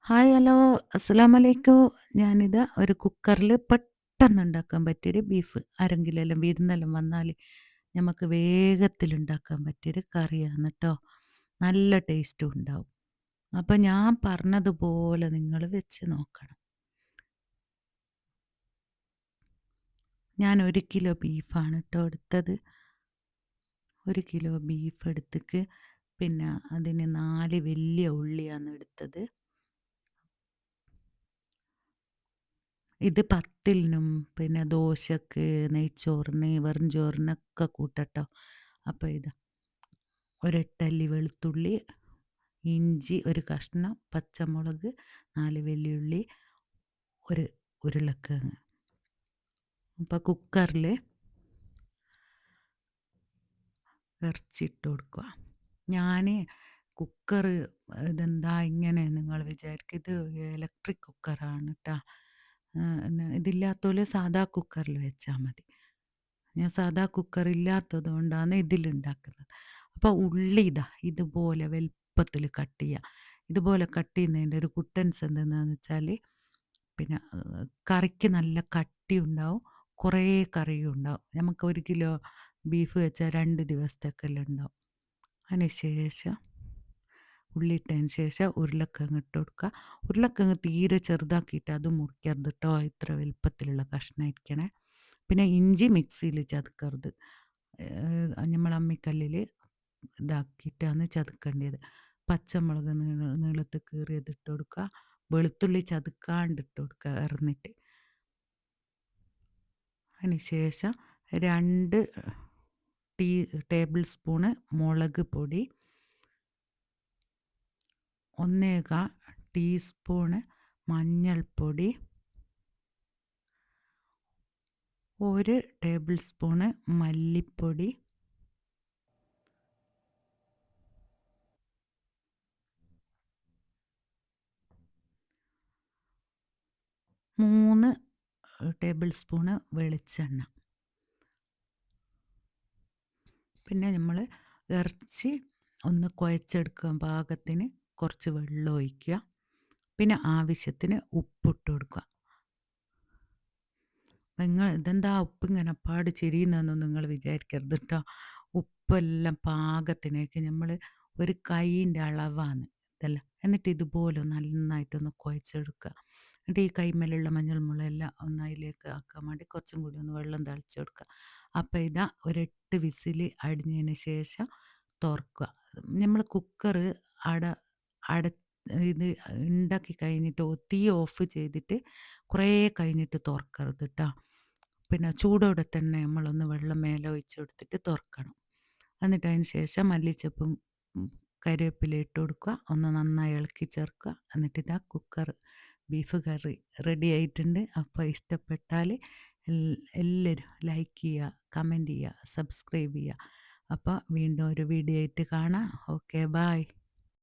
Hi hello അസ്സലാമലൈക്കും. ഞാനിതാ ഒരു കുക്കറിൽ പെട്ടെന്ന് ഉണ്ടാക്കാൻ പറ്റിയൊരു ബീഫ് ആരെങ്കിലും എല്ലാം വിരുന്നെല്ലാം വന്നാൽ നമുക്ക് വേഗത്തിൽ ഉണ്ടാക്കാൻ പറ്റിയൊരു കറിയാണ് കേട്ടോ. നല്ല ടേസ്റ്റും ഉണ്ടാവും. അപ്പം ഞാൻ പറഞ്ഞതുപോലെ നിങ്ങൾ വെച്ച് നോക്കണം. ഞാൻ 1 കിലോ ബീഫാണ് കേട്ടോ എടുത്തത്. 1 കിലോ ബീഫ് എടുത്തിക്ക് പിന്നെ അതിന് 4 വലിയ ഉള്ളിയാണ് എടുത്തത്. ഇത് പത്തിലിനും പിന്നെ ദോശക്ക്, നെയ്ച്ചോറിന്, വെറും ചോറിനൊക്കെ കൂട്ടട്ടോ. അപ്പോൾ ഇതാ ഒരു 8 അല്ലി വെളുത്തുള്ളി, ഇഞ്ചി ഒരു കഷ്ണം, പച്ചമുളക്, 4 വെല്ലുള്ളി, ഒരു ഉരുളക്കിഴങ്ങ്. അപ്പോൾ കുക്കറിൽ ഇറച്ചിട്ട് കൊടുക്കുക. ഞാൻ കുക്കർ ഇതെന്താ ഇങ്ങനെ നിങ്ങൾ വിചാരിക്കും, ഇത് ഇലക്ട്രിക് കുക്കറാണ് കേട്ടോ. ഇതില്ലാത്തപോലെ സാധാ കുക്കറിൽ വെച്ചാൽ മതി. ഞാൻ സാധാ കുക്കർ ഇല്ലാത്തത് കൊണ്ടാണ് ഇതിലുണ്ടാക്കുന്നത്. അപ്പോൾ ഉള്ളി ഇതാ ഇതുപോലെ വലുപ്പത്തിൽ കട്ട് ചെയ്യുക. ഇതുപോലെ കട്ട് ചെയ്യുന്നതിൻ്റെ ഒരു കുട്ടൻസ് എന്തെന്നാന്ന് വെച്ചാൽ പിന്നെ കറിക്ക് നല്ല കട്ടി ഉണ്ടാവും, കുറേ കറിയും ഉണ്ടാവും. നമുക്ക് 1 കിലോ ബീഫ് വെച്ചാൽ 2 ദിവസത്തേക്കെല്ലാം ഉണ്ടാവും. അതിന് ശേഷം ഉള്ളി ഇട്ടതിന് ശേഷം ഉരുളക്കിഴങ്ങ് ഇട്ട് കൊടുക്കുക. ഉരുളക്കിഴങ്ങ് തീരെ ചെറുതാക്കിയിട്ട് അത് മുറിക്കരുത് കേട്ടോ, ഇത്ര വലുപ്പത്തിലുള്ള കഷ്ണമായിരിക്കണേ. പിന്നെ ഇഞ്ചി മിക്സിയിൽ ചതക്കരുത്, നമ്മൾ അമ്മിക്കല്ലിൽ ഇതാക്കിയിട്ടാണ് ചതക്കേണ്ടത്. പച്ചമുളക് നീളത്തിൽ കീറിയത് ഇട്ട് കൊടുക്കുക. വെളുത്തുള്ളി ചതുക്കാണ്ട് ഇട്ട് കൊടുക്കുക ഇറന്നിട്ട്. അതിന് ശേഷം 2 ടേബിൾ സ്പൂണ് മുളക് പൊടി, 1/4 ടീസ്പൂണ് മഞ്ഞൾപ്പൊടി, 1 ടേബിൾ സ്പൂണ് മല്ലിപ്പൊടി, 3 ടേബിൾ സ്പൂണ് വെളിച്ചെണ്ണ. പിന്നെ നമ്മൾ ഇറച്ചി ഒന്ന് കുഴച്ചെടുക്കാൻ പാകത്തിന് കുറച്ച് വെള്ളം ഒഴിക്കുക. പിന്നെ ആവശ്യത്തിന് ഉപ്പിട്ട് കൊടുക്കുക. നിങ്ങൾ ഇതെന്താ ഉപ്പ് ഇങ്ങനെ പാട് ചെരിയുന്നതെന്നൊന്നും നിങ്ങൾ വിചാരിക്കരുത് കേട്ടോ. ഉപ്പെല്ലാം പാകത്തിനേക്ക് നമ്മൾ ഒരു കൈയിൻ്റെ അളവാണ് ഇതെല്ലാം. എന്നിട്ട് ഇതുപോലെ നന്നായിട്ടൊന്ന് കുഴച്ചെടുക്കുക. എന്നിട്ട് ഈ കൈമേലുള്ള മഞ്ഞൾ മുളയെല്ലാം ഒന്ന് അതിലേക്ക് ആക്കാൻ വേണ്ടി കുറച്ചും കൂടി ഒന്ന് വെള്ളം തളിച്ച് കൊടുക്കുക. അപ്പോൾ ഇതാ ഒരു 8 വിസിൽ അടിഞ്ഞതിന് ശേഷം തുറക്കുക. നമ്മൾ കുക്കർ അട അട ഇത് ഉണ്ടാക്കി കഴിഞ്ഞിട്ട് തീ ഓഫ് ചെയ്തിട്ട് കുറേ കഴിഞ്ഞിട്ട് തുറക്കരുത് കേട്ടോ. പിന്നെ ചൂടോടെ തന്നെ നമ്മളൊന്ന് വെള്ളം മേലെ ഒഴിച്ച് കൊടുത്തിട്ട് തുറക്കണം. എന്നിട്ട് അതിന് ശേഷം മല്ലിച്ചപ്പും കരിവേപ്പില ഇട്ട് കൊടുക്കുക, ഒന്ന് നന്നായി ഇളക്കി ചേർക്കുക. എന്നിട്ട് ഇതാ കുക്കർ ബീഫ് കറി റെഡി ആയിട്ടുണ്ട്. അപ്പോൾ ഇഷ്ടപ്പെട്ടാൽ എല്ലാവരും ലൈക്ക് ചെയ്യുക, കമൻറ്റ് ചെയ്യുക, സബ്സ്ക്രൈബ് ചെയ്യുക. അപ്പോൾ വീണ്ടും ഒരു വീഡിയോ ആയിട്ട് കാണാം. Okay, bye.